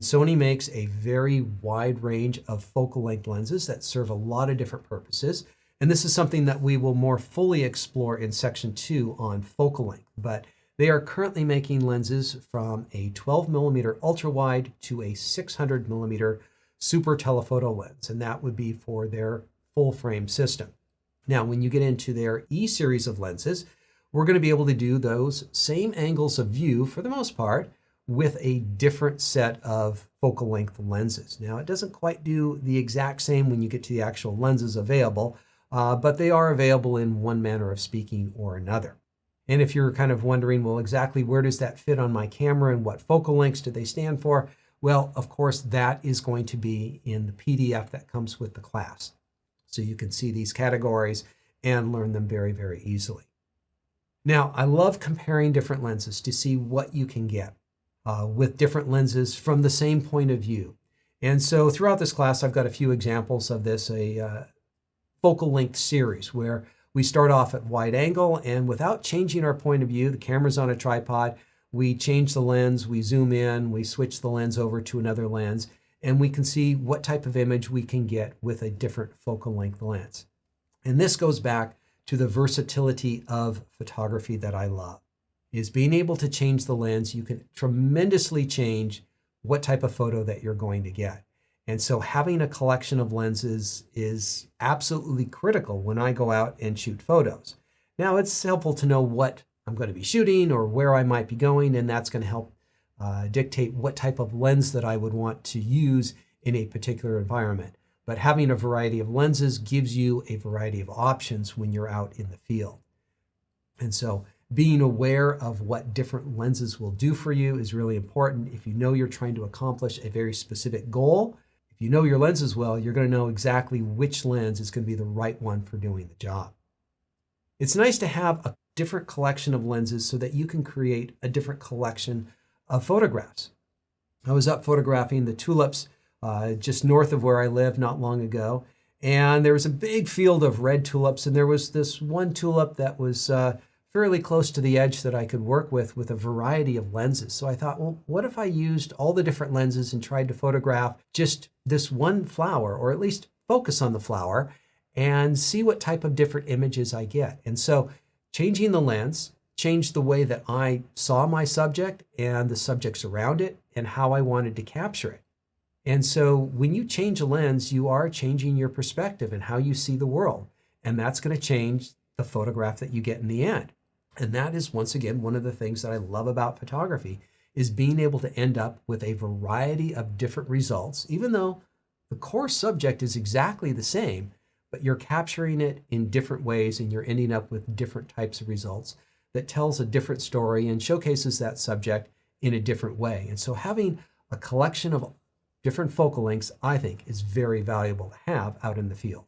Sony makes a very wide range of focal length lenses that serve a lot of different purposes. And this is something that we will more fully explore in section 2 on focal length. But they are currently making lenses from a 12mm ultra wide to a 600mm super telephoto lens, and that would be for their full frame system. Now, when you get into their E series of lenses, we're going to be able to do those same angles of view for the most part with a different set of focal length lenses. Now, it doesn't quite do the exact same when you get to the actual lenses available, but they are available in one manner of speaking or another. And if you're kind of wondering, well, exactly where does that fit on my camera and what focal lengths do they stand for? Well, of course, that is going to be in the PDF that comes with the class. So you can see these categories and learn them very, very easily. Now, I love comparing different lenses to see what you can get with different lenses from the same point of view. And so throughout this class, I've got a few examples of this, a focal length series where we start off at wide angle, and without changing our point of view, the camera's on a tripod, we change the lens, we zoom in, we switch the lens over to another lens, and we can see what type of image we can get with a different focal length lens. And this goes back to the versatility of photography that I love, is being able to change the lens. You can tremendously change what type of photo that you're going to get. And so having a collection of lenses is absolutely critical when I go out and shoot photos. Now, it's helpful to know what I'm going to be shooting or where I might be going, and that's going to help dictate what type of lens that I would want to use in a particular environment. But having a variety of lenses gives you a variety of options when you're out in the field. And so being aware of what different lenses will do for you is really important. If you know you're trying to accomplish a very specific goal, if you know your lenses well, you're going to know exactly which lens is going to be the right one for doing the job. It's nice to have a different collection of lenses so that you can create a different collection of photographs. I was up photographing the tulips just north of where I live not long ago, and there was a big field of red tulips, and there was this one tulip that was fairly close to the edge that I could work with a variety of lenses. So I thought, well, what if I used all the different lenses and tried to photograph just this one flower, or at least focus on the flower and see what type of different images I get. And so changing the lens changed the way that I saw my subject and the subjects around it and how I wanted to capture it. And so when you change a lens, you are changing your perspective and how you see the world. And that's going to change the photograph that you get in the end. And that is, once again, one of the things that I love about photography, is being able to end up with a variety of different results, even though the core subject is exactly the same, but you're capturing it in different ways and you're ending up with different types of results that tells a different story and showcases that subject in a different way. And so having a collection of different focal lengths, I think, is very valuable to have out in the field.